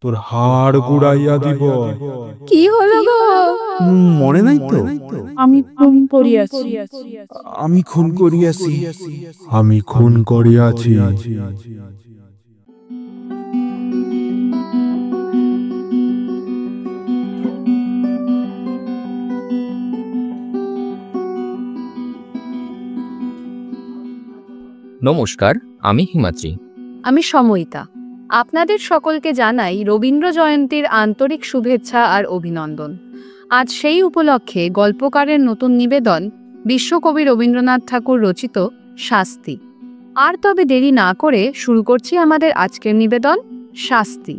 তোর হাড় গুড়াইয়া দিব। কি হলো গো? মনে নাই তো? আমি খুন করিয়াছি। আমি খুন করিয়াছি। আমি খুন করিয়াছি। নমস্কার, আমি হিমাদ্রি। আমি সময়িতা। আপনাদের সকলকে জানাই রবীন্দ্র জয়ন্তীর আন্তরিক শুভেচ্ছা আর অভিনন্দন। আজ সেই উপলক্ষে গল্পকারের নতুন নিবেদন, বিশ্বকবি রবীন্দ্রনাথ ঠাকুর রচিত শাস্তি। আর তবে দেরি না করে শুরু করছি আমাদের আজকের নিবেদন, শাস্তি।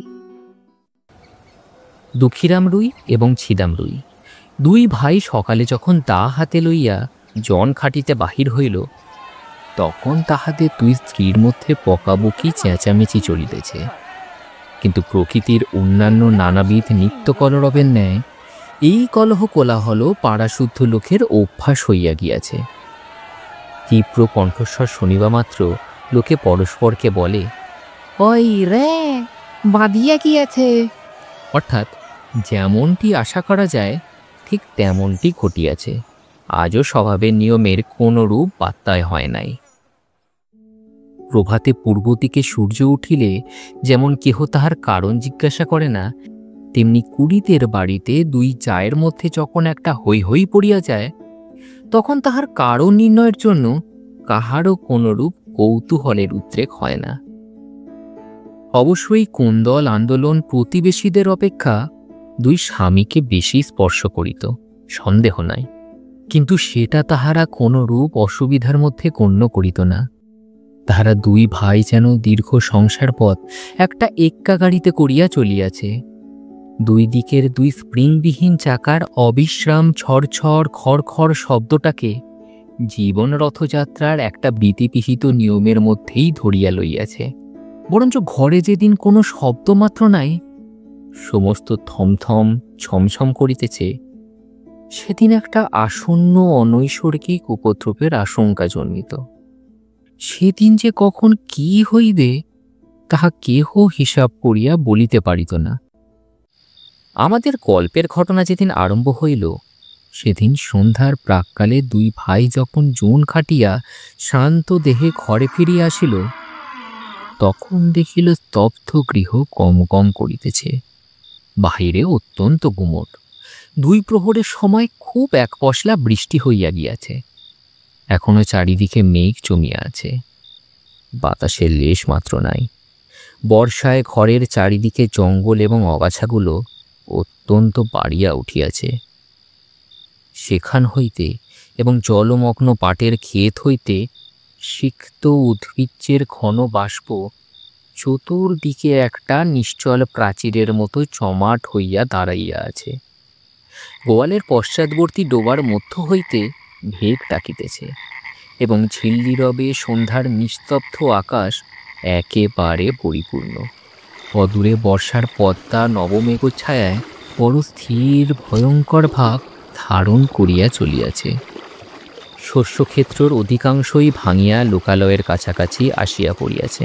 দুঃখীরাম রুই এবং ছিদাম রুই দুই ভাই সকালে যখন দা হাতে লইয়া জন খাটিতে বাহির হইল, তখন তাহাদের দুই স্ত্রীর মধ্যে বকাবকি চেঁচামেচি চলিতেছে। কিন্তু প্রকৃতির অন্যান্য নানাবিধ নিত্য কলরবের ন্যায় এই কলহ কোলাহল পাড়াশুদ্ধ লোকের অভ্যাস হইয়া গিয়াছে। তীব্র কণ্ঠস্বর শুনিবা মাত্র লোকে পরস্পরকে বলে, ওই রে, বাঁধিয়া গিয়াছে। অর্থাৎ যেমনটি আশা করা যায় ঠিক তেমনটি ঘটিয়াছে। আজও স্বভাবের নিয়মের কোনো রূপ বাত্তায় হয় নাই। প্রভাতে পূর্ব দিকে সূর্য উঠিলে যেমন কেহ তাহার কারণ জিজ্ঞাসা করে না, তেমনি কুড়িতের বাড়িতে দুই চায়ের মধ্যে যখন একটা হৈ হৈ পড়িয়া যায়, তখন তাহার কারণ নির্ণয়ের জন্য কাহারও কোনরূপ কৌতূহলের উদ্রেক হয় না। অবশ্যই কোন্দল আন্দোলন প্রতিবেশীদের অপেক্ষা দুই স্বামীকে বেশি স্পর্শ করিত, সন্দেহ নাই। কিন্তু সেটা তাহারা কোনরূপ অসুবিধার মধ্যে গণ্য করিত না। তাহারা দুই ভাই যেন দীর্ঘ সংসার পথ একটা এক্কা গাড়িতে করিয়া চলিয়াছে। দুই দিকের দুই স্প্রিংবিহীন চাকার অবিশ্রাম ছড়ছড় খড়খড় শব্দটাকে জীবন রথযাত্রার একটা বিধিপিহিত নিয়মের মধ্যেই ধরিয়া লইয়াছে। বরঞ্চ ঘরে যেদিন কোনো শব্দমাত্র নাই, সমস্ত থমথম ছমছম করিতেছে, সেদিন একটা আসন্ন অনৈসর্গিক উপদ্রবের আশঙ্কা জন্মিত। সেদিন যে কখন কি হইবে তাহা কেহ হিসাব করিয়া বলিতে পারিত না। আমাদের গল্পের ঘটনা যেদিন আরম্ভ হইল, সেদিন সন্ধ্যার প্রাক্কালে দুই ভাই যখন জোন খাটিয়া শ্রান্ত দেহে ঘরে ফিরিয়া আসিল, তখন দেখিল স্তব্ধ গৃহ কম কম করিতেছে। বাহিরে অত্যন্ত গুমট। দুই প্রহরের সময় খুব এক পশলা বৃষ্টি হইয়া গিয়াছে। এখনো চারিদিকে মেঘ জমিয়া আছে, বাতাসের লেশ মাত্র নাই। বর্ষায় ঘরের চারিদিকে জঙ্গল এবং অগাছাগুলো অত্যন্ত বাড়িয়া উঠিয়াছে। সেখান হইতে এবং জলমগ্ন পাটের ক্ষেত হইতে সিক্ত উদ্ভিজ্জের ঘন বাষ্প চতুর্দিকে একটা নিশ্চল প্রাচীরের মতো জমাট হইয়া দাঁড়াইয়া আছে। গোয়ালের পশ্চাৎবর্তী ডোবার মধ্য হইতে ভেগ ডাকিতেছে এবং ঝিল্লিরবে সন্ধ্যার নিস্তব্ধ আকাশ একেবারে পরিপূর্ণ। অদূরে বর্ষার পদ্মা নবমেঘচ্ছায়ায় বড় স্থির ভয়ঙ্কর ভাব ধারণ করিয়া চলিয়াছে। শস্যক্ষেত্রর অধিকাংশই ভাঙিয়া লোকালয়ের কাছাকাছি আসিয়া পড়িয়াছে।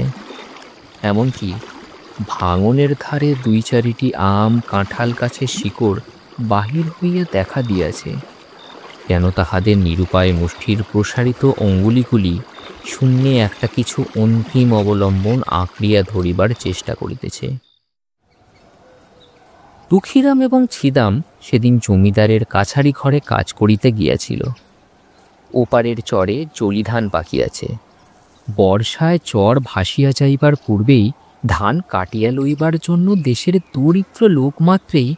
এমনকি ভাঙনের ধারে দুই চারিটি আম কাঁঠাল গাছের শিকড় বাহির হইয়া দেখা দিয়াছে, যেন তাহাদের নিরুপায় মুষ্টির প্রসারিত অঙ্গুলিগুলি শূন্যে একটা কিছু অন্তিম অবলম্বন আঁকড়িয়া ধরিবার চেষ্টা করিতেছে। দুঃখীরাম এবং ছিদাম সেদিন জমিদারের কাছারি ঘরে কাজ করিতে গিয়াছিল। ওপারের চরে জলিধান পাকিয়াছে। বর্ষায় চর ভাসিয়া যাইবার পূর্বেই ধান কাটিয়া লইবার জন্য দেশের দরিদ্র লোকমাত্রেই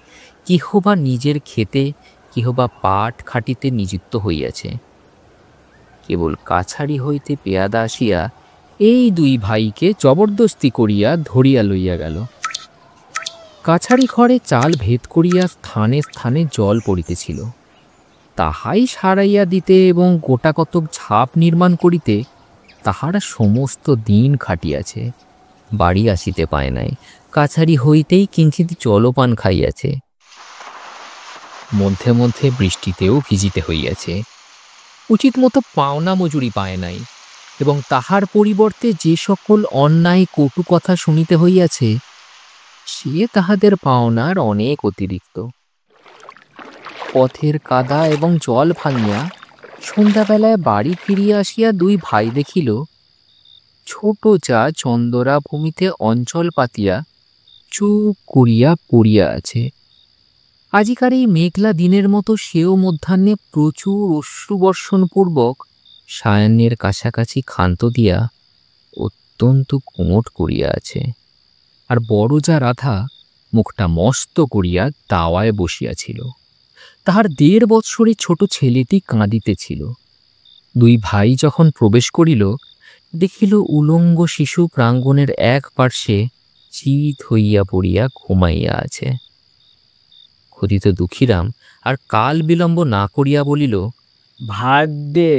কেহ বা নিজের ক্ষেতে, কেহ বা পাট খাটিতে নিযুক্ত হইয়াছে। কেবল কাছারি হইতে পেয়াদা আসিয়া এই দুই ভাইকে জবরদস্তি করিয়া ধরিয়া লইয়া গেল। কাছারি ঘরে চাল ভেদ করিয়া স্থানে স্থানে জল পড়িতেছিল। তাহাই সারাইয়া দিতে এবং গোটা কতক ঝাপ নির্মাণ করিতে তাহারা সমস্ত দিন খাটিয়াছে। বাড়ি আসিতে পায় নাই, কাছারি হইতেই কিঞ্চিৎ জলপান খাইয়াছে। মধ্যে মধ্যে বৃষ্টিতেও ভিজিতে হইয়াছে। উচিত মতো পাওনা মজুরি পায় নাই এবং তাহার পরিবর্তে যে সকল অন্যায় কটু কথা শুনিতে হইয়াছে, সে তাহাদের পাওনার অনেক অতিরিক্ত। পথের কাদা এবং জল ভাঙিয়া সন্ধ্যাবেলায় বাড়ি ফিরিয়া আসিয়া দুই ভাই দেখিল ছোট যা চন্দরা ভূমিতে অঞ্চল পাতিয়া চুপ করিয়া পড়িয়া আছে। আজিকার এই মেঘলা দিনের মতো সেও মধ্যাহ্নে প্রচুর অশ্রুবর্ষণপূর্বক সায়াহ্নের কাছাকাছি ক্ষান্ত দিয়া অত্যন্ত কোমট করিয়া আছে। আর বড় যা রাধা মুখটা মস্ত করিয়া দাওয়ায় বসিয়াছিল। তাহার ১.৫ বৎসরের ছোট ছেলেটি কাঁদিতেছিল। দুই ভাই যখন প্রবেশ করিল, দেখিল উলঙ্গ শিশু প্রাঙ্গণের এক পার্শ্বে চিত হইয়া পড়িয়া ঘুমাইয়া আছে। ক্ষুধিত দুঃখীরাম আর কাল বিলম্ব না করিয়া বলিল, ভাত দে।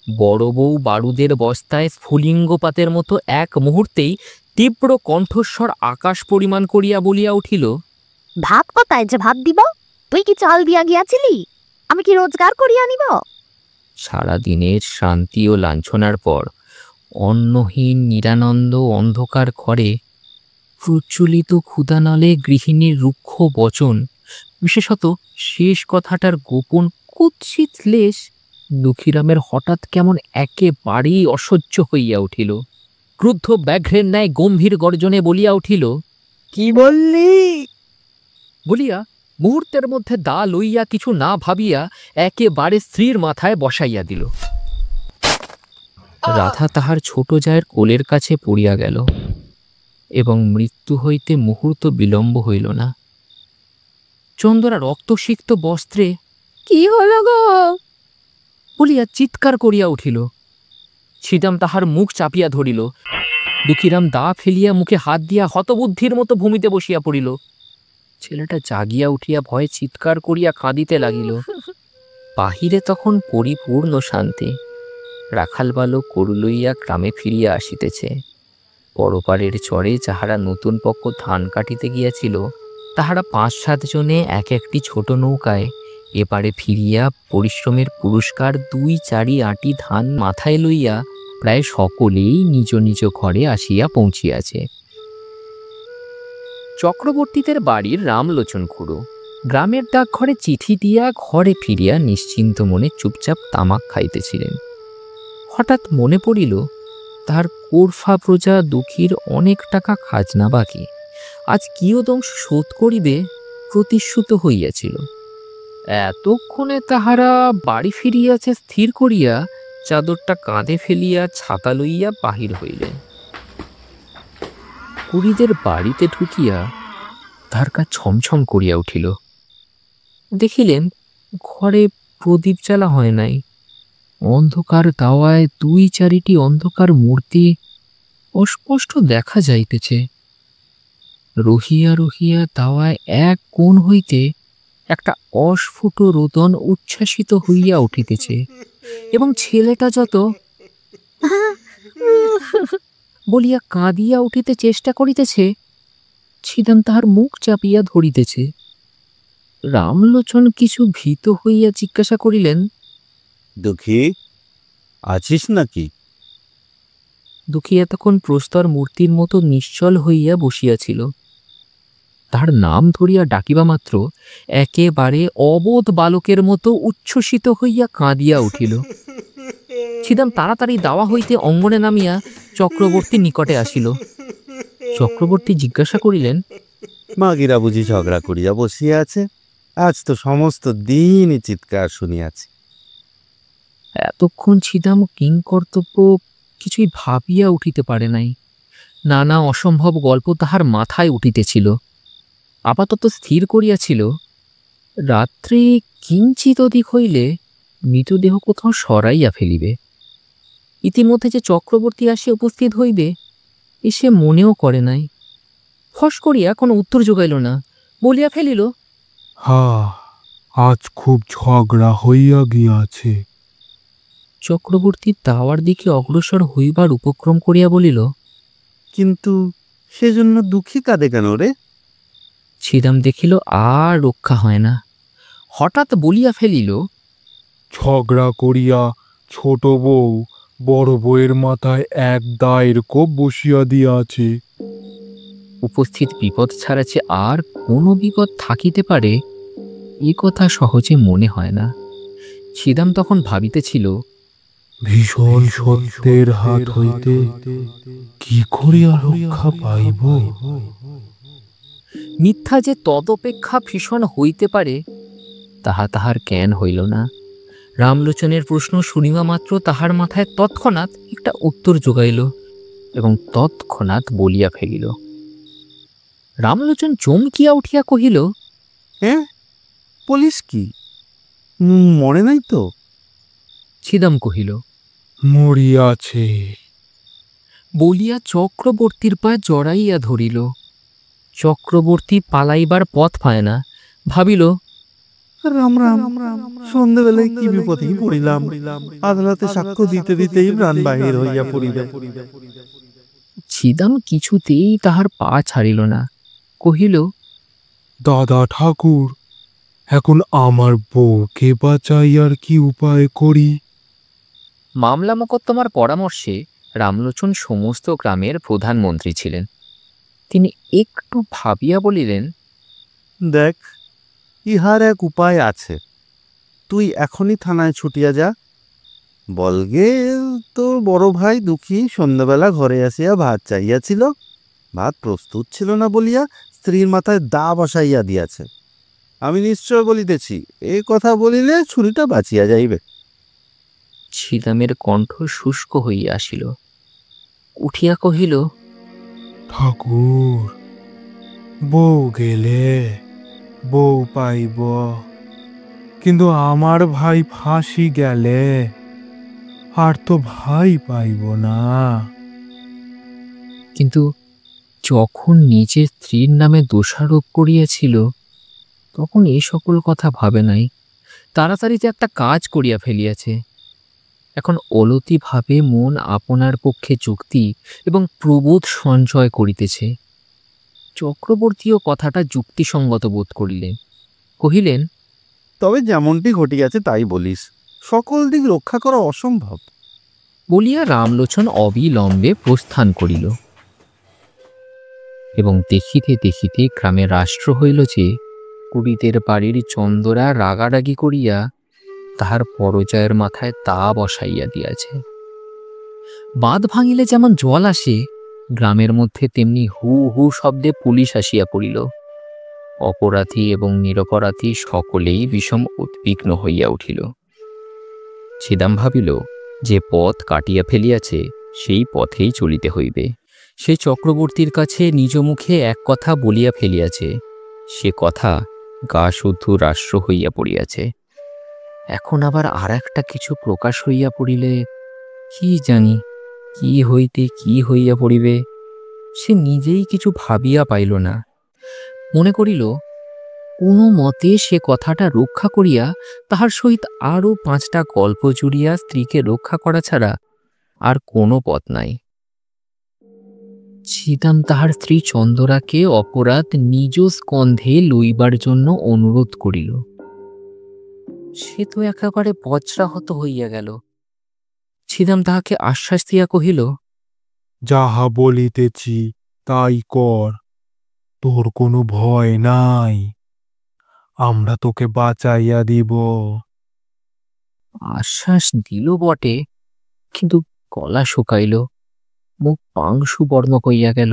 বড় বউ বারুদের বস্তায় স্ফুলিঙ্গপাতের মতো এক মুহূর্তেই তীব্র কণ্ঠস্বর আকাশ পরিমাণ করিয়া বলিয়া উঠিল, ভাত কোথায় যে ভাত দিব? তুই কি চাল দিয়া গিয়াছিলি? আমি কি রোজগার করিয়া নিব? সারাদিনের শান্তি ও লাঞ্ছনার পর অন্নহীন নিরানন্দ অন্ধকার ঘরে প্রচলিত ক্ষুধানলে গৃহিণীর রুক্ষ বচন, বিশেষত শেষ কথাটার গোপন কুৎসিত লেশ দুঃখীরামের হঠাৎ কেমন একেবারেই অসহ্য হইয়া উঠিল। ক্রুদ্ধ ব্যাঘ্রের ন্যায় গম্ভীর গর্জনে বলিয়া উঠিল, কি বললি? বলিয়া মুহূর্তের মধ্যে দা লইয়া কিছু না ভাবিয়া একেবারে স্ত্রীর মাথায় বসাইয়া দিল। রাধা তাহার ছোট জায়ের কোলের কাছে পড়িয়া গেল এবং মৃত্যু হইতে মুহূর্ত বিলম্ব হইল না। চন্দরা রক্তসিক্ত বস্ত্রে কি হলো গো? বলিয়া চিৎকার করিয়া উঠিল। ছিদাম তাহার মুখ চাপিয়া ধরিল। দুঃখীরাম দা ফেলিয়া মুখে হাত দিয়া হতবুদ্ধির মতো ভূমিতে বসিয়া পড়িল। ছেলেটা জাগিয়া উঠিয়া ভয়ে চিৎকার করিয়া কাঁদিতে লাগিল। বাহিরে তখন পরিপূর্ণ শান্তি। রাখাল বালক গরু লইয়া গ্রামে ফিরিয়া আসিতেছে। পরপারের চরে যাহারা নতুন পক্ষ ধান কাটিতে গিয়াছিল, তাহারা ৫-৭ জনে এক একটি ছোট নৌকায় এপারে ফিরিয়া পরিশ্রমের পুরস্কার ২-৪ আঁটি ধান মাথায় লইয়া প্রায় সকলেই নিজ নিজ ঘরে আসিয়া পৌঁছিয়াছে। চক্রবর্তীদের বাড়ির রামলোচন খুড়ো গ্রামের ডাকঘরে চিঠি দিয়া ঘরে ফিরিয়া নিশ্চিন্ত মনে চুপচাপ তামাক খাইতেছিলেন। হঠাৎ মনে পড়িল তাহার কোরফা প্রজা দুঃখীর অনেক টাকা খাজনা বাকি, আজ কিয়দংশ শোধ করিবে প্রতিশ্রুত হইয়াছিল। এতক্ষণে তাহারা বাড়ি ফিরিয়াছে স্থির করিয়া চাদরটা কাঁধে ফেলিয়া ছাতা লইয়া বাহির হইলেন। কুড়িদের বাড়িতে ঢুকিয়া তাহার গা ছমছম করিয়া উঠিল। দেখিলেন ঘরে প্রদীপ জ্বালা হয় নাই। অন্ধকার দাওয়ায় ২-৪টি অন্ধকার মূর্তি অস্পষ্ট দেখা যাইতেছে। রহিয়া রহিয়া দাওয়ায় এক কোণ হইতে একটা অস্ফুট রোদন উচ্ছ্বাসিত হইয়া উঠিতেছে এবং ছেলেটা যত বলিয়া কাঁদিয়া উঠিতে চেষ্টা করিতেছে, ছিদাম তাহার মুখ চাপিয়া ধরিতেছে। রামলোচন কিছু ভীত হইয়া জিজ্ঞাসা করিলেন, দুঃখী, আছিস নাকি? দুঃখী এতক্ষণ প্রস্তর মূর্তির মতো নিশ্চল হইয়া বসিয়াছিল। তাহার নাম ধরিয়া ডাকিবা মাত্র একেবারে অবোধ বালকের মতো উচ্ছ্বসিত হইয়া কাঁদিয়া উঠিল। ছিদাম তাড়াতাড়ি দাওয়া হইতে অঙ্গনে নামিয়া চক্রবর্তীর নিকটে আসিল। চক্রবর্তী জিজ্ঞাসা করিলেন, মাগিরা বুঝি ঝগড়া করিয়া বসিয়া আছে? আজ তো সমস্ত দিনই চিৎকার শুনিয়াছি। এতক্ষণ ছিদাম কিংকর্তব্য কিছুই ভাবিয়া উঠিতে পারে নাই। নানা অসম্ভব গল্প তাহার মাথায় উঠিতেছিল। আপাতত স্থির করিয়াছিল রাত্রে কিঞ্চিত অধিক হইলে মৃতদেহ কোথাও সরাইয়া ফেলিবে। ইতিমধ্যে যে চক্রবর্তী আসিয়া উপস্থিত হইবে এসে মনেও করে নাই। ফস করিয়া কোনো উত্তর যোগাইল না, বলিয়া ফেলিল, আজ খুব ঝগড়া হইয়া গিয়াছে। চক্রবর্তী দাওয়ার দিকে অগ্রসর হইবার উপক্রম করিয়া বলিল, কিন্তু সেজন্য দুঃখী কাঁদে কেন রে? ছিদাম দেখিল আর রক্ষা হয় না। হঠাৎ বলিয়া ফেলিল, ঝগড়া করিয়া ছোট বউ বড় বউয়ের মাথায় এক দায়ের কোপ বসিয়া দিয়াছে। উপস্থিত বিপদ ছাড়া যে আর কোনো বিপদ থাকিতে পারে এ কথা সহজে মনে হয় না। ছিদাম তখন ভাবিতেছিল, ভীষণ সত্যের হাত হইতে কি করিয়া রক্ষা পাইব? মিথ্যা যে তদপেক্ষা ভীষণ হইতে পারে তাহা তাহার জ্ঞান হইল না। রামলোচনের প্রশ্ন শুনিবা মাত্র তাহার মাথায় তৎক্ষণাৎ একটা উত্তর যোগাইল এবং তৎক্ষণাৎ বলিয়া ফেলিল। রামলোচন চমকিয়া উঠিয়া কহিল, হ্যাঁ, বলিস কি? মনে নাই তো? ছিদাম কহিল, মরিয়াছে। বলিয়া চক্রবর্তীর পায়ে জড়াইয়া ধরিল। চক্রবর্তী পালাইবার পথ পায় না, ভাবিল, রাম রাম, সন্ধ্যেবেলায় কি বিপদেই পড়িলাম। আদালতে সাক্ষ্য দিতে দিতেই প্রাণ বাহির হইয়া পড়িল। ছিদাম কিছুতেই তাহার পা ছাড়িল না, কহিল, দাদা ঠাকুর, এখন আমার বউকে বাঁচাইয়ার কি উপায় করি? মামলা মোকদ্দমার পরামর্শে রামলোচন সমস্ত গ্রামের প্রধানমন্ত্রী ছিলেন। তিনি একটু ভাবিয়া বলিলেন, দেখ, ইহার এক উপায় আছে। তুই এখনই থানায় ছুটিয়া যা। বলগে তোর বড় ভাই দুঃখী সন্ধ্যাবেলা ঘরে আসিয়া ভাত চাইয়াছিল, ভাত প্রস্তুত ছিল না বলিয়া স্ত্রীর মাথায় দা বসাইয়া দিয়াছে। আমি নিশ্চয় বলিতেছি, এ কথা বলিলে ছুরিটা বাঁচিয়া যাইবে। ছিদামের কণ্ঠ শুষ্ক হইয়া আসিল। উঠিয়া কহিল, ঠাকুর, বউ গেলে বউ পাইব, কিন্তু আমার ভাই ফাঁসি গেলে আর তো ভাই পাইব না। কিন্তু যখন নিজের স্ত্রীর নামে দোষারোপ করিয়াছিল তখন এই সকল কথা ভাবে নাই। তাড়াতাড়ি যে একটা কাজ করিয়া ফেলিয়াছে। এখন অলতিভাবে মন আপনার পক্ষে যুক্তি এবং প্রবোধ সঞ্চয় করিতেছে। চক্রবর্তীও কথাটা যুক্তিসঙ্গত বোধ করিলেন, কহিলেন, তবে যেমনটি ঘটিয়াছে তাই বলিস, সকল দিক রক্ষা করা অসম্ভব। বলিয়া রামলোচন অবিলম্বে প্রস্থান করিল। এবং দেখিতে দেখিতে গ্রামে রাষ্ট্র হইল যে কুড়িদের বাড়ির চন্দরা রাগারাগি করিয়া তাহার পরজয়ের মাথায় তা বসাইয়া দিয়াছে। বাঁধ ভাঙিলে যেমন জল আসে, গ্রামের মধ্যে তেমনি হু হু শব্দে পুলিশ আসিয়া পড়িল। অপরাধী এবং নিরপরাধী সকলেই বিষম উদ্বিগ্ন হইয়া উঠিল। ছিদাম ভাবিল, যে পথ কাটিয়া ফেলিয়াছে সেই পথেই চলিতে হইবে। সে চক্রবর্তীর কাছে নিজ মুখে এক কথা বলিয়া ফেলিয়াছে, সে কথা গা শুদ্ধ রাষ্ট্র হইয়া পড়িয়াছে। এখন আবার আর একটা কিছু প্রকাশ হইয়া পড়িলে কি জানি কি হইতে কি হইয়া পড়িবে, সে নিজেই কিছু ভাবিয়া পাইল না। মনে করিল, কোনো মতে সে কথাটা রক্ষা করিয়া তাহার সহিত আরও 5টা গল্প জুড়িয়া স্ত্রীকে রক্ষা করা ছাড়া আর কোনো পথ নাই। ছিদাম তাহার স্ত্রী চন্দরাকে অপরাধ নিজ স্কন্ধে লইবার জন্য অনুরোধ করিল। সে তো একেবারে বজ্রাহত হইয়া গেল। ছিদাম তাহাকে আশ্বাস দিয়া কহিল, যাহা বলিতেছি তাই কর, তোর কোনো ভয় নাই, আমরা তোকে বাঁচাইয়া দিব। আশ্বাস দিল বটে, কিন্তু গলা শুকাইল, মুখ পাংশু বর্ণ হইয়া গেল।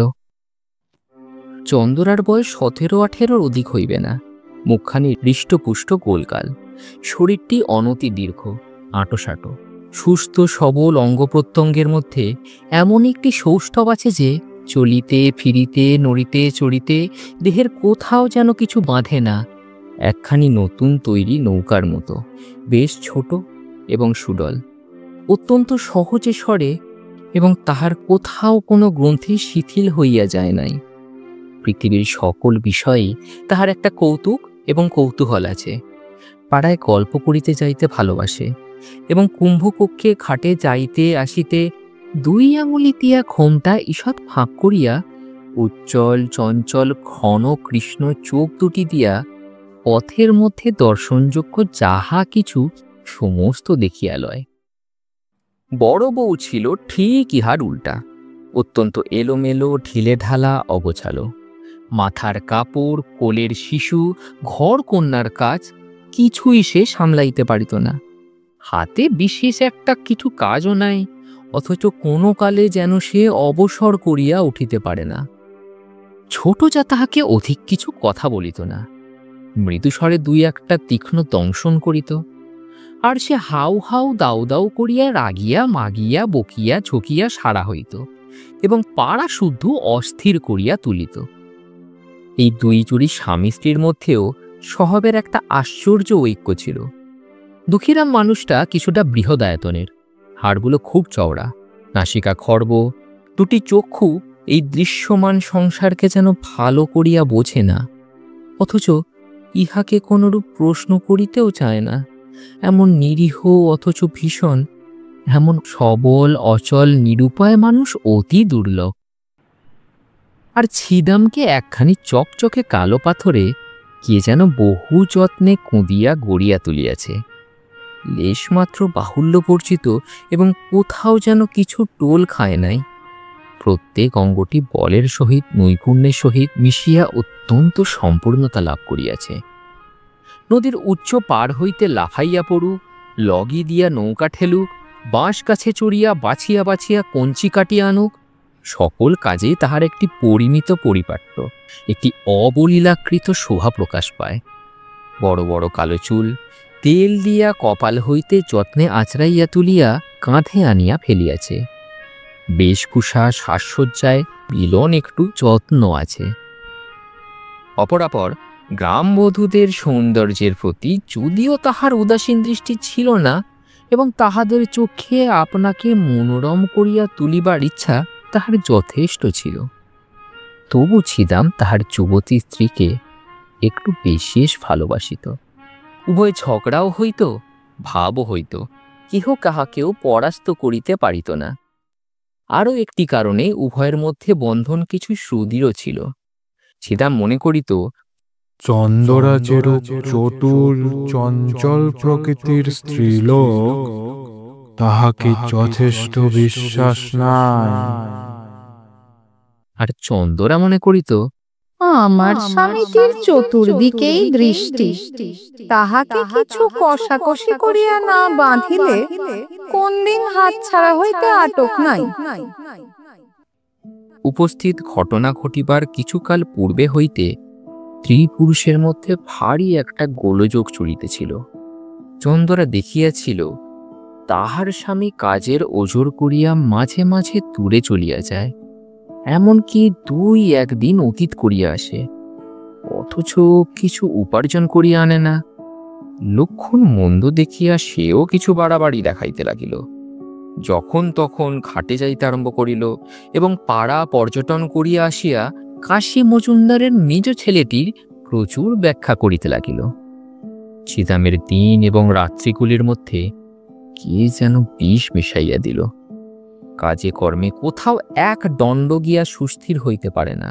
চন্দরার বয়স 17-18 অধিক হইবে না। মুখখানি হৃষ্টপুষ্ট গোলগাল, শরীরটি অনতি দীর্ঘ, আঁটোসাঁটো, সুস্থ সবল অঙ্গ প্রত্যঙ্গের মধ্যে এমন একটি সৌষ্ঠব আছে যে চলিতে ফিরিতে নড়িতে চড়িতে দেহের কোথাও যেন কিছু বাঁধে না। একখানি নতুন তৈরি নৌকার মতো, বেশ ছোট এবং সুডল, অত্যন্ত সহজে সরে এবং তাহার কোথাও কোনো গ্রন্থি শিথিল হইয়া যায় নাই। পৃথিবীর সকল বিষয়েই তাহার একটা কৌতুক এবং কৌতূহল আছে। পাড়ায় গল্প করিতে যাইতে ভালোবাসে এবং কুম্ভকক্ষে খাটে যাইতে আসিতে 2 আঙুলি দিয়া খোমটা ঈষৎ ফাঁক করিয়া উজ্জ্বল চঞ্চল ঘন কৃষ্ণ চোখ দুটি দিয়া পথের মধ্যে দর্শনযোগ্য যাহা কিছু সমস্ত দেখিয়া লয়। বড় বউ ছিল ঠিক ইহার উল্টা, অত্যন্ত এলোমেলো ঢিলে ঢালা অগোছালো। মাথার কাপড়, কোলের শিশু, ঘর কন্যার কাজ কিছুই সে সামলাইতে পারিত না। হাতে বিশেষ একটা কিছু কাজও নাই, অথচ কোনো কালে যেন সে অবসর করিয়া উঠিতে পারে না। ছোট যা তাহাকে অধিক কিছু কথা বলিত না, মৃদুস্বরে দুই একটা তীক্ষ্ণ দংশন করিত, আর সে হাউ হাউ দাউ দাউ করিয়া রাগিয়া মাগিয়া বকিয়া ঝকিয়া সারা হইত এবং পাড়া শুদ্ধ অস্থির করিয়া তুলিত। এই দুই জুড়ি স্বামী স্ত্রীর মধ্যেও স্বভাবের একটা আশ্চর্য ঐক্য ছিল। দুঃখীরাম মানুষটা কিছুটা বৃহদায়তনের, হাড়গুলো খুব চওড়া, নাসিকা খর্ব, দুটি চক্ষু এই দৃশ্যমান সংসারকে যেন ভালো করিয়া বোঝে না, অথচ ইহাকে কোনরূপ প্রশ্ন করিতেও চায় না। এমন নিরীহ অথচ ভীষণ, এমন সবল অচল নিরুপায় মানুষ অতি দুর্লভ। আর ছিদামকে একখানি চকচকে কালো পাথরে কে যেন বহু যত্নে কুঁদিয়া গড়িয়া তুলিয়াছে, লেশমাত্র বাহুল্য পরিচিত এবং কোথাও যেন কিছু টোল খায় নাই। প্রত্যেক অঙ্গটি বলের সহিত নৈপুণ্যের সহিত মিশিয়া অত্যন্ত সম্পূর্ণতা লাভ করিয়াছে। নদীর উচ্চ পার হইতে লাফাইয়া পড়ুক, লগি দিয়া নৌকা ঠেলুক, বাঁশ গাছে চড়িয়া বাছিয়া বাছিয়া কঞ্চি কাটিয়া আনুক, সকল কাজেই তাহার একটি পরিমিত পরিপাট্য, একটি অবলীলাকৃত শোভা প্রকাশ পায়। বড় বড় কালো চুল তেল দিয়া কপাল হইতে যত্নে আঁচড়াইয়া তুলিয়া কাঁধে আনিয়া ফেলিয়াছে। বেশভূষা সাজসজ্জায় বিলন একটু যত্ন আছে। অপরাপর গ্রামবধূদের সৌন্দর্যের প্রতি যদিও তাহার উদাসীন দৃষ্টি ছিল না, এবং তাহাদের চোখে আপনাকে মনোরম করিয়া তুলিবার ইচ্ছা তাহার যথেষ্ট ছিল, তবু ছিদাম তাহার যুবতী স্ত্রীকে একটু বিশেষ ভালোবাসিত। উভয় ঝগড়াও হইত, ভাবও হইত, কেহ কাহাকেও পরাস্ত করিতে পারিত না। আরও একটি কারণে উভয়ের মধ্যে বন্ধন কিছু সুদৃঢ় ছিল। ছিদাম মনে করিত চন্দরা যেরূপ চতুর চঞ্চল প্রকৃতির স্ত্রীলোক, তাহাকে যথেষ্ট বিশ্বাস নাই। আর চন্দরা মনে করিত আমার স্বামীটির চতুর্দিকেই দৃষ্টি, তাহাকে কিছু কষাকষি করিয়া না বাঁধিলে কোন দিন হাত ছাড়া হইতে আটক নাই। উপস্থিত ঘটনা ঘটিবার কিছুকাল পূর্বে হইতে স্ত্রী পুরুষের মধ্যে ভারী একটা গোলযোগ চলিতেছিল। চন্দরা দেখিয়াছিল তাহার স্বামী কাজের ওজর করিয়া মাঝে মাঝে দূরে চলিয়া যায়, এমনকি দুই একদিন অতীত করিয়া আসে, অথচ কিছু উপার্জন করিয়া আনে না। লক্ষণ মন্দ দেখিয়া সেও কিছু বাড়াবাড়ি দেখাইতে লাগিল। যখন তখন ঘাটে যাইতে আরম্ভ করিল এবং পাড়া পর্যটন করিয়া আসিয়া কাশী মজুমদারের নিজ ছেলেটির প্রচুর ব্যাখ্যা করিতে লাগিল। ছিদামের দিন এবং রাত্রিগুলির মধ্যে কে যেন বিষ মিশাইয়া দিল। কাজে কর্মে কোথাও এক দণ্ড গিয়া সুস্থির হইতে পারে না।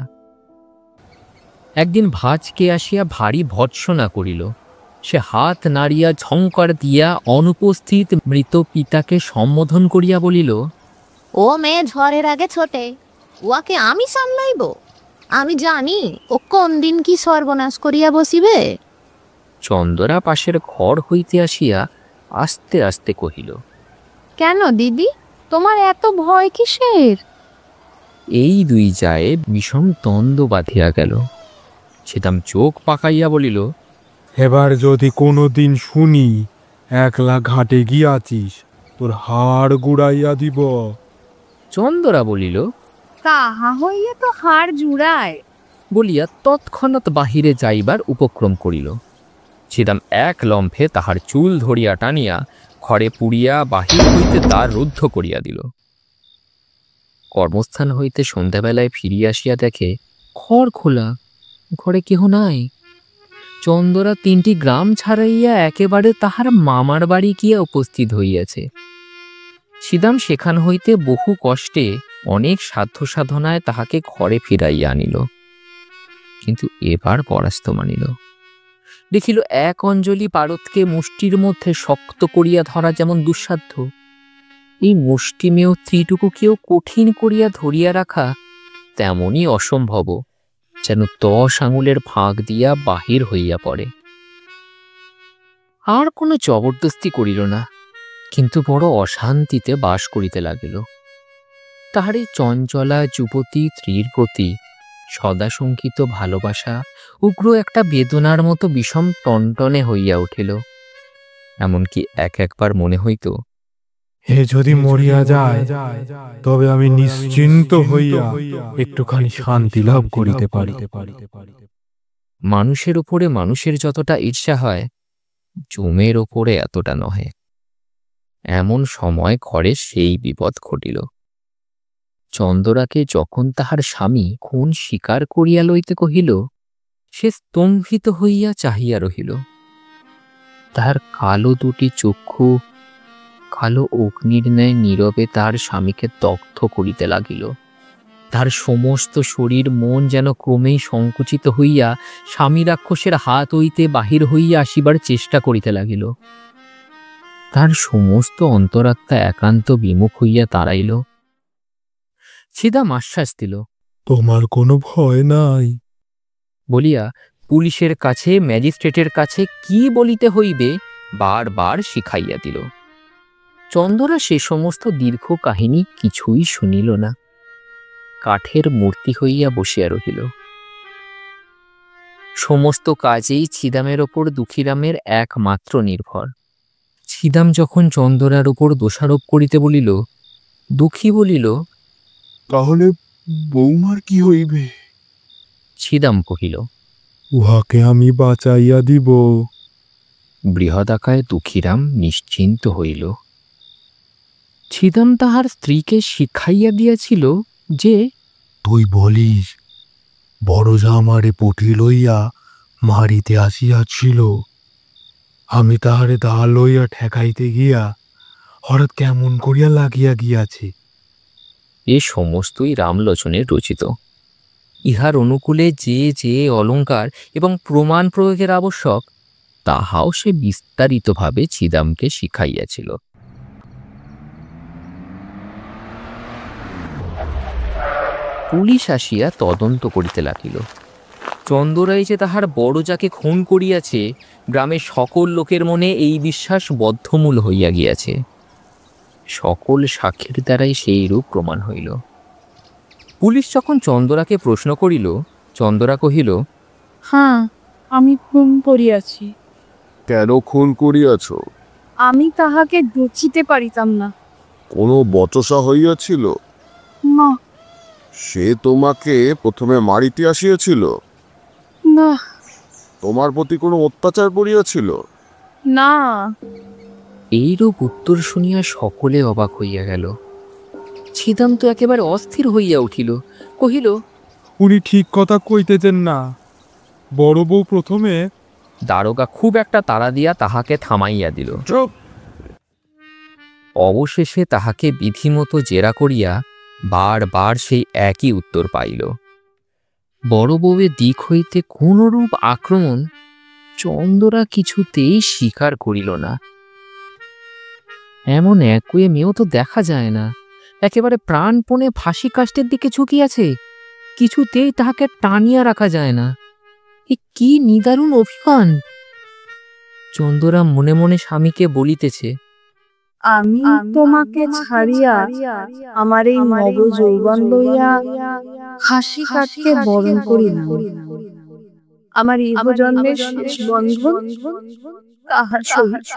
একদিন ভাজকে আসিয়া ভারী ভৎসনা করিল। সে হাত নাড়িয়া ঝঙ্কার দিয়া অনুপস্থিত মৃত পিতাকে সম্বোধন করিয়া বলিল, ও মেয়ে ঝড়ের আগে ছোটে, উহাকে আমি সামলাইব? আমি জানি ও কোন দিন কি সর্বনাশ করিয়া বসিবে। চন্দরা পাশের ঘর হইতে আসিয়া আস্তে আস্তে কহিল, কেন দিদি, তোমার এত ভয় কিসের? এই দুই যায় বিষম দ্বন্দ্ব বাঁধিয়া গেল। ছিদাম চোখ পাকাইয়া বলিল, এবার যদি কোনো দিন শুনি একলা ঘাটে গিয়াছিস, তোর হাড় গুড়াইয়া দিব। চন্দরা বলিল, তাহা হইয়া তো হাড় জুড়ায়। বলিয়া তৎক্ষণাৎ বাহিরে যাইবার উপক্রম করিল। ছিদাম এক লম্ফে তাহার চুল ধরিয়া টানিয়া ঘরে পুড়িয়া বাহির হইতে দ্বার রুদ্ধ করিয়া দিল। কর্মস্থান হইতে সন্ধ্যাবেলায় ফিরিয়া আসিয়া দেখে ঘর খোলা, ঘরে কেহ নাই। চন্দরা 3টি গ্রাম ছাড়াইয়া একেবারে তাহার মামার বাড়ি গিয়া উপস্থিত হইয়াছে। ছিদাম সেখান হইতে বহু কষ্টে অনেক সাধ্য সাধনায় তাহাকে ঘরে ফিরাইয়া আনিল, কিন্তু এবার পরাস্ত মানিল। দেখিল এক অঞ্জলি পারদকে মুষ্টির মধ্যে শক্ত করিয়া ধরা যেমন দুঃসাধ্য, এই মুষ্টিমেয় ত্রিটুকুকেও কঠিন করিয়া ধরিয়া রাখা তেমনই অসম্ভব। যেন 10 আঙুলের ফাঁক দিয়া বাহির হইয়া পড়ে। আর কোনো জবরদস্তি করিল না, কিন্তু বড় অশান্তিতে বাস করিতে লাগিল। তাহার এই চঞ্চলা যুবতী স্ত্রীর প্রতি সদাশঙ্কিত ভালোবাসা উগ্র একটা বেদনার মতো বিষম টনটনে হইয়া উঠিল। এমনকি একবার মনে হইত, হে যদি মরিয়া যায়, তবে আমি নিশ্চিন্ত হইয়া একটুখানি শান্তি লাভ করিতে পারি। মানুষের উপরে মানুষের যতটা ঈর্ষা হয়, জমের ওপরে এতটা নহে। এমন সময় ঘরে সেই বিপদ ঘটিল। চন্দরাকে যখন তাহার স্বামী খুন স্বীকার করিয়া লইতে কহিল, সে স্তম্ভিত হইয়া চাহিয়া রহিল। তাহার কালো দুটি চক্ষু কালো অগ্নির ন্যায় নীরবে তার স্বামীকে দগ্ধ করিতে লাগিল। তার সমস্ত শরীর মন যেন ক্রমেই সংকুচিত হইয়া স্বামী রাক্ষসের হাত হইতে বাহির হইয়া আসিবার চেষ্টা করিতে লাগিল। তার সমস্ত অন্তরাত্মা একান্ত বিমুখ হইয়া দাঁড়াইল। ছিদাম আশ্বাস দিল, তোমার কোনো ভয় নাই বলিয়া পুলিশের কাছে ম্যাজিস্ট্রেটের কাছে কি বলিতে হইবে বারবার শিখাইয়া দিল। চন্দরা সে সমস্ত দীর্ঘ কাহিনী কিছুই শুনিল না, কাঠের মূর্তি হইয়া বসিয়া রহিল। সমস্ত কাজেই ছিদামের ওপর দুঃখীরামের একমাত্র নির্ভর। ছিদাম যখন চন্দরার উপর দোষারোপ করিতে বলিল, দুঃখী বলিল, তাহলে বৌমার কি হইবে? ছিদাম কহিল, উহাকে আমি বাঁচাইয়া দিব। বৃহদাকায় দুঃখীরাম নিশ্চিন্ত হইল। ছিদাম তাহার স্ত্রীকে শিখাইয়া দিয়াছিল যে, তুই বলিস বড় জামারে পটি লইয়া মারিতে আসিয়াছিল, আমি তাহারে দা লইয়া ঠেকাইতে গিয়া হঠাৎ কেমন করিয়া লাগিয়া গিয়াছে। এ সমস্তই রামলোচনের রচিত। ইহার অনুকূলে যে যে অলঙ্কার এবং প্রমাণ প্রয়োগের আবশ্যক, তাহাও সে বিস্তারিতভাবে ছিদামকে শিখাইয়াছিল। পুলিশ আসিয়া তদন্ত করিতে লাগিল। চন্দরাই যে তাহার বড় যাকে খুন করিয়াছে, গ্রামের সকল লোকের মনে এই বিশ্বাস বদ্ধমূল হইয়া গিয়াছে। সকল সাক্ষীর দ্বারাই সেই রূপ প্রমাণ হইল। পুলিশ যখন চন্দরাকে প্রশ্ন করিল, চন্দরা কহিল, হ্যাঁ, আমি খুন করিয়াছি। কেন খুন করিয়াছ? আমি তাহাকে বুঝিতে পারিতাম না। কোনো বচসা হইয়াছিল? না। সে তোমাকে প্রথমে মারিতে আসিয়াছিল? না। তোমার প্রতি কোনো অত্যাচার করিয়াছিল? না। এইরূপ উত্তর শুনিয়া সকলে অবাক হইয়া গেল। ছিদাম তো একেবারে অস্থির হইয়া উঠিল, কহিল, উনি ঠিক কথা কইতেছেন না। বড় বউ প্রথমে। দারোগা খুব একটা তাড়া দিয়া তাহাকে থামাইয়া দিল। চুপ! অবশেষে তাহাকে বিধিমতো জেরা করিয়া বারবার সেই একই উত্তর পাইল। বড় বউয়ের দিক হইতে কোনরূপ আক্রমণ চন্দরা কিছুতেই স্বীকার করিল না। এমন একই মেয়েও তো দেখা যায় না। একেবারে প্রাণপণে ফাঁসি কাষ্টের দিকে ঝুঁকিয়াছে, কিছুতেই তাহাকে টানিয়া রাখা যায় না। এ কি নিদারুণ অভিমান! চন্দরা মনে মনে স্বামীকে বলিতেছে, আমি তোমাকে ছাড়িয়া আমার এই নব যৌবন লইয়া হাসি কাটকে বরণ করি না। আমার ইহজন্মের শেষ বন্ধন তাহার সহিত।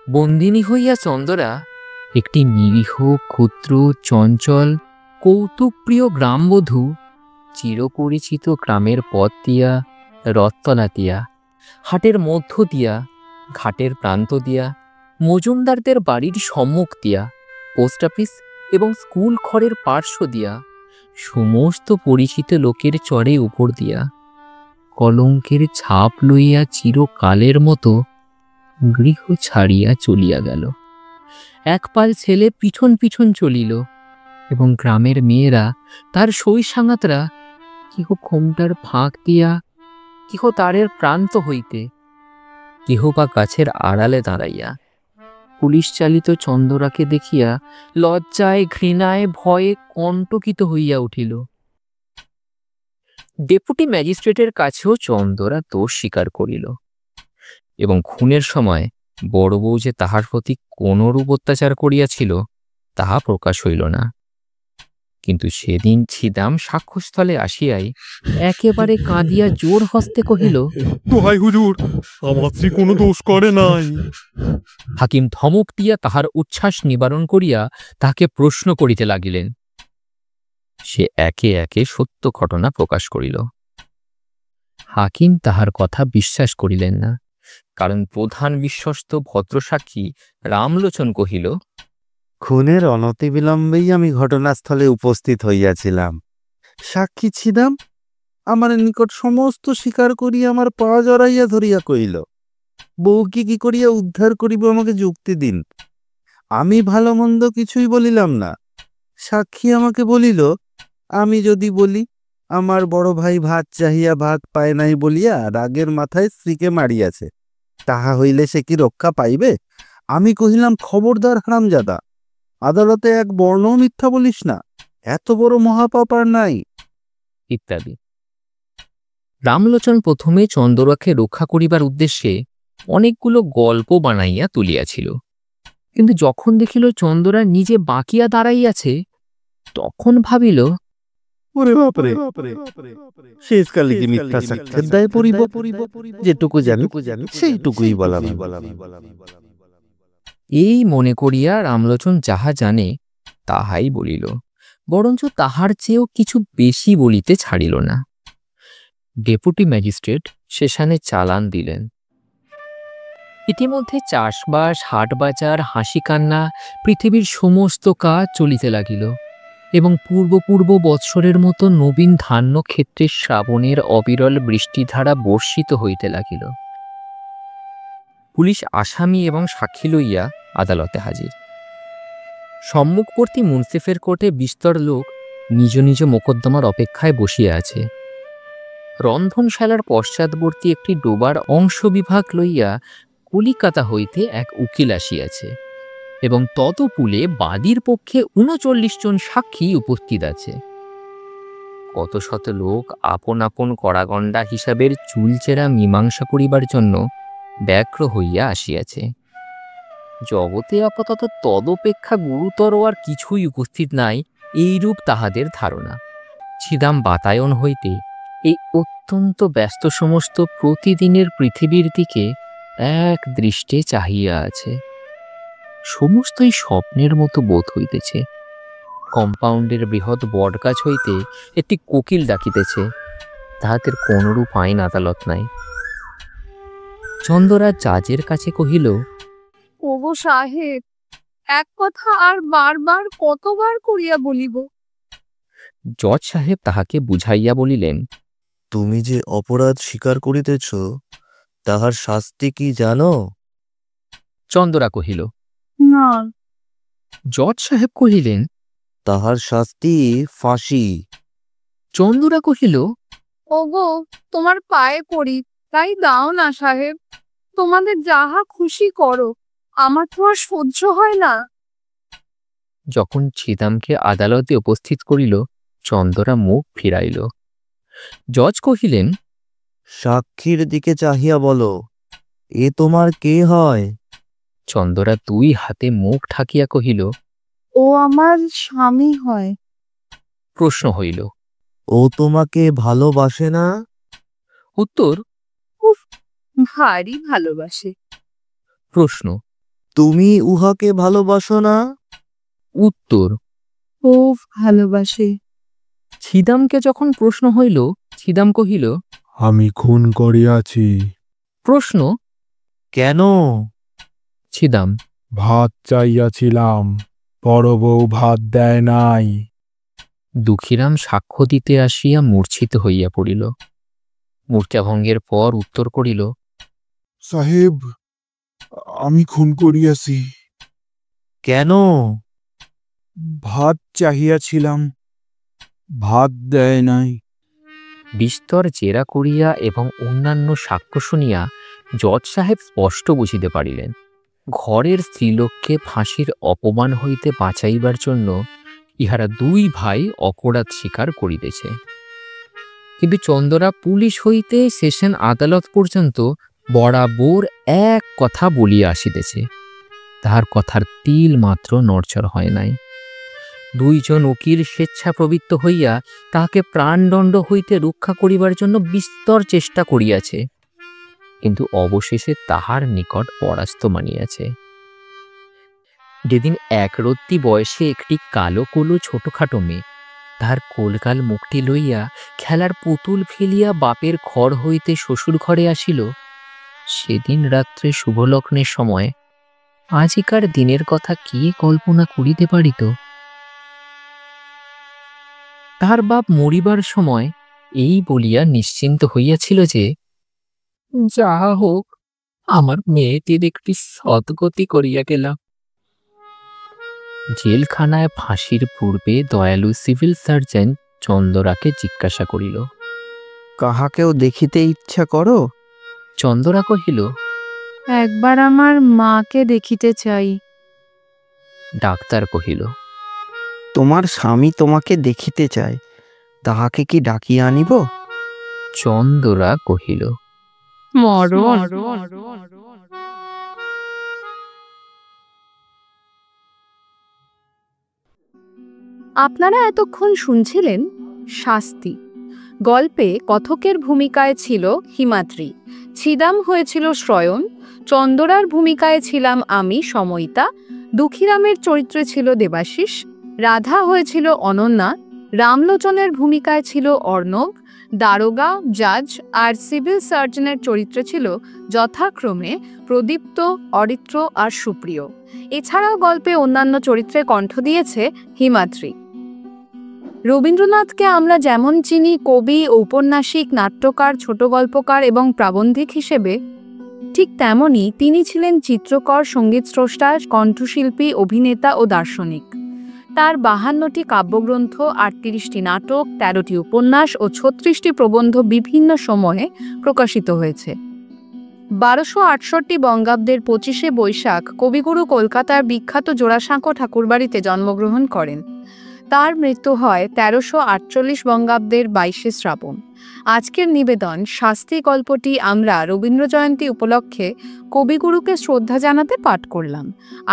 বন্দিনী হইয়া চন্দরা একটি নিরীহ, ক্ষুদ্র, চঞ্চল, কৌতুকপ্রিয় গ্রামবধূ চিরপরিচিত গ্রামের পথ দিয়া, রথতলা দিয়া, হাটের মধ্য দিয়া, ঘাটের প্রান্ত দিয়া, মজুমদারদের বাড়ির সম্মুখ দিয়া, পোস্ট অফিস এবং স্কুল ঘরের পার্শ্ব দিয়া, সমস্ত পরিচিত লোকের চরে উপর দিয়া, কলঙ্কের ছাপ লইয়া চিরকালের মতো গৃহ ছাড়িয়া চলিয়া গেল। একপাল ছেলে পিছন পিছন চলিল, এবং গ্রামের মেয়েরা, তার সইসাঙ্গাতরা, কেহ খোমটার ফাঁক দিয়া, কেহ তারের প্রান্ত হইতে, কেহ বা গাছের আড়ালে দাঁড়াইয়া, পুলিশ চালিত চন্দরাকে দেখিয়া লজ্জায়, ঘৃণায়, ভয়ে কণ্টকিত হইয়া উঠিল। ডেপুটি ম্যাজিস্ট্রেটের কাছেও চন্দরা দোষ স্বীকার করিল এবং খুনের সময় বড় বউ যে তাহার প্রতি কোনরূপ অত্যাচার করিয়াছিল তাহা প্রকাশ হইল না। কিন্তু সেদিন ছিদাম সাক্ষ্যস্থলে আসিয়াই একেবারে কাঁদিয়া জোর হস্তে কহিল, দোহাই হুজুর, আমার স্ত্রী কোনো দোষ করে নাই। হাকিম ধমক দিয়া তাহার উচ্ছ্বাস নিবারণ করিয়া তাহাকে প্রশ্ন করিতে লাগিলেন। সে একে একে সত্য ঘটনা প্রকাশ করিল। হাকিম তাহার কথা বিশ্বাস করিলেন না, কারণ প্রধান বিশ্বস্ত ভদ্রসাক্ষী রামলোচন কহিল, খুনের অনতিবিলম্বেই আমি ঘটনাস্থলে উপস্থিত হইয়াছিলাম। সাক্ষী ছিদাম আমার নিকট সমস্ত স্বীকার করিয়া আমার পা জড়াইয়া ধরিয়া কইল, বউকে কি করিয়া উদ্ধার করিব আমাকে যুক্তি দিন। আমি ভালো মন্দ কিছুই বলিলাম না। সাক্ষী আমাকে বলিল, আমি যদি বলি আমার বড় ভাই ভাত চাহিয়া ভাত পায় নাই বলিয়া রাগের মাথায় স্ত্রীকে মারিয়াছে, তাহা হইলে সে কি রক্ষা পাইবে? আমি কহিলাম, খবরদার হারামজাদা, আদালতে এক বর্ণ মিথ্যা বলিস না, এত বড় মহাপাপ আর নাই, ইত্যাদি। রামলোচন প্রথমে চন্দরাকে রক্ষা করিবার উদ্দেশ্যে অনেকগুলো গল্প বানাইয়া তুলিয়াছিল, কিন্তু যখন দেখিল চন্দরা নিজে বাঁকিয়া দাঁড়াইয়াছে, তখন ভাবিল, ওরে বাপরে, শেষকালে কি মিথ্যা সাক্ষাৎ দায় পড়িব? যেটুকু জানি সেইটুকুই বলাম। এই মনে করিয়া রামলোচন যাহা জানে তাহাই বলিল, বরঞ্চ তাহার চেয়েও কিছু বেশি বলিতে ছাড়িল না। ডেপুটি ম্যাজিস্ট্রেট শেষানে চালান দিলেন। ইতিমধ্যে চাষবাস, হাটবাজার, হাসি কান্না, পৃথিবীর সমস্ত কাজ চলিতে লাগিল এবং পূর্ব বৎসরের মতো নবীন ধান্য ক্ষেত্রে শ্রাবণের অবিরল বৃষ্টিধারা বর্ষিত হইতে লাগিল। পুলিশ আসামি এবং সাক্ষী লইয়া আদালতে হাজির। সম্মুখবর্তী মুন্সিফের কোর্টে বিস্তর লোক নিজ নিজ মোকদ্দমার অপেক্ষায় বসিয়া আছে। রন্ধনশালার পশ্চাৎবর্তী একটি ডোবার অংশবিভাগ লইয়া কলিকাতা হইতে এক উকিল আসিয়াছে এবং ততপুলে বাদীর পক্ষে ৩৯ জন সাক্ষী উপস্থিত আছে। কত শত লোক আপন আপন কড়াগণ্ডা হিসাবের চুলচেরা মীমাংসা করিবার জন্য ব্যগ্র হইয়া আসিয়াছে। জগতে আপাতত তদপেক্ষা গুরুতর আর কিছুই উপস্থিত নাই, এইরূপ তাহাদের ধারণা। ছিদাম বাতায়ন হইতে এই অত্যন্ত ব্যস্ত সমস্ত প্রতিদিনের পৃথিবীর দিকে এক দৃষ্টে চাহিয়া আছে। সমস্তই স্বপ্নের মতো বোধ হইতেছে। কম্পাউন্ডের বৃহৎ বটগাছ হইতে একটি কোকিল ডাকিতেছে, তাহাদের কোনরূপ আইন আদালত নাই। চন্দরা জাজের কাছে কহিল, ওগো সাহেব, এক কথা আর বারবার কতবার করিয়া বলিব? জজ সাহেব তাহাকে বুঝাইয়া বলিলেন, তুমি যে অপরাধ স্বীকার করিতেছ তাহার শাস্তি কি জানো? চন্দরা কহিল, না। জজ সাহেব কহিলেন, তাহার শাস্তি ফাঁসি। চন্দরা কহিল, ওগো, তোমার পায়ে পড়ি, তাই দাও না সাহেব, তোমাদের যাহা খুশি করো, আমার তো আর সহ্য হয় না। যখন ছিদামকে আদালতে উপস্থিত করিল, চন্দরা মুখ ফিরাইল। জজ কহিলেন, সাক্ষীর দিকে চাহিয়া বলো, এ তোমার কে হয়? চন্দরা 2 হাতে মুখ ঠাকিয়া কহিল, ও আমার স্বামী হয়। প্রশ্ন হইল, ও তোমাকে ভালোবাসে না? উত্তর, ভারী ভালোবাসে। প্রশ্ন, তুমি উহাকে ভালোবাসো না? উত্তর, ও ভালোবাসে। ছিদামকে যখন প্রশ্ন হইল, ছিদাম কহিল, আমি খুন করিয়াছি। প্রশ্ন, কেন? ছিদাম, ভাত চাইয়াছিলাম, বড় বউ ভাত দেয় নাই। দুঃখীরাম সাক্ষ্য দিতে আসিয়া মূর্ছিত হইয়া পড়িল। মূর্ছাভঙ্গের পর উত্তর করিল, সাহেব, আমি খুন করিয়াছি। কেন? ভাত চাহিয়াছিলাম, ভাত দেয় নাই। বিস্তর জেরা করিয়া এবং অন্যান্য সাক্ষ্য শুনিয়া জজ সাহেব স্পষ্ট বুঝিতে পারিলেন, ঘরের স্ত্রীলোককে ফাঁসির অপমান হইতে বাঁচাইবার জন্য ইহারা 2 ভাই অপরাধ স্বীকার করিতেছে। কিন্তু চন্দরা পুলিশ হইতে সেশন আদালত পর্যন্ত বরাবর এক কথা বলিয়া আসিতেছে, তাহার কথার তিল মাত্র নড়চড় হয় নাই। দুইজন উকিল স্বেচ্ছা প্রবৃত্ত হইয়া তাহাকে প্রাণদণ্ড হইতে রক্ষা করিবার জন্য বিস্তর চেষ্টা করিয়াছে, কিন্তু অবশেষে তাহার নিকট পরাস্ত মানিয়াছে। যেদিন একরত্তি বয়সে একটি কালো কলু ছোটখাটো মেয়ে তাহার কোলকাল মুখটি লইয়া খেলার পুতুল ফেলিয়া বাপের ঘর হইতে শ্বশুর ঘরে আসিল, সেদিন রাত্রে শুভলগ্নের সময় আজিকার দিনের কথা কে কল্পনা করিতে পারিত? তাহার বাপ মরিবার সময় এই বলিয়া নিশ্চিন্ত হইয়াছিল যে যাহা হোক, আমার মেয়েটির একটি সদ্গতি করিয়া গেলাম। জেলখানায় ফাঁসির পূর্বে দয়ালু সিভিল সার্জন চন্দরাকে জিজ্ঞাসা করিল, কাহাকেও দেখিতে ইচ্ছা করো? চন্দরা কহিল, একবার আমার মাকে দেখিতে চাই। ডাক্তার কহিল, তোমার স্বামী তোমাকে দেখিতে চায়, তাহাকে কি ডাকিয়া আনিব? চন্দরা কহিল, মরণ। আপনারা এতক্ষণ শুনছিলেন শাস্তি। গল্পে কথকের ভূমিকায় ছিল হিমাদ্রি, ছিদাম হয়েছিল শ্রয়ণ, চন্দরার ভূমিকায় ছিলাম আমি সময়িতা, দুঃখীরামের চরিত্রে ছিল দেবাশিস, রাধা হয়েছিল অনন্যা, রামলোচনের ভূমিকায় ছিল অর্ণব, দারোগা, জাজ আর সিভিল সার্জনের চরিত্রে ছিল যথাক্রমে প্রদীপ্ত, অরিত্র আর সুপ্রিয়। এছাড়াও গল্পে অন্যান্য চরিত্রে কণ্ঠ দিয়েছে হিমাদ্রি। রবীন্দ্রনাথকে আমরা যেমন চিনি কবি, ঔপন্যাসিক, নাট্যকার, ছোট গল্পকার এবং প্রাবন্ধিক হিসেবে, ঠিক তেমনি তিনি ছিলেন চিত্রকর, সঙ্গীতস্রষ্টা, কণ্ঠশিল্পী, অভিনেতা ও দার্শনিক। তার 52টি কাব্যগ্রন্থ, 38টি নাটক, 13টি উপন্যাস ও 36টি প্রবন্ধ বিভিন্ন সময়ে প্রকাশিত হয়েছে। 1268 বঙ্গাব্দের 25শে বৈশাখ কবিগুরু কলকাতার বিখ্যাত জোড়াসাঁকো ঠাকুরবাড়িতে জন্মগ্রহণ করেন। তার মৃত্যু হয় 1348 বঙ্গাব্দের 22শে শ্রাবণ। আজকের নিবেদন শাস্তি গল্পটি আমরা রবীন্দ্র জয়ন্তী উপলক্ষে কবিগুরুকে শ্রদ্ধা জানাতে পাঠ করলাম।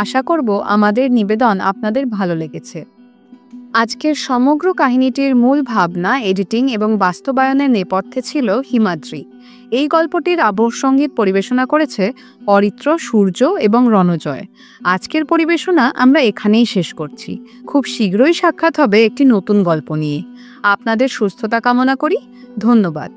আশা করব আমাদের নিবেদন আপনাদের ভালো লেগেছে। আজকের সমগ্র কাহিনীটির মূল ভাবনা, এডিটিং এবং বাস্তবায়নের নেপথ্যে ছিল হিমাদ্রি। এই গল্পটির আবহ সঙ্গীত পরিবেশনা করেছে অরিত্র, সূর্য এবং রণজয়। আজকের পরিবেশনা আমরা এখানেই শেষ করছি। খুব শীঘ্রই সাক্ষাৎ হবে একটি নতুন গল্প নিয়ে। আপনাদের সুস্থতা কামনা করি। ধন্যবাদ।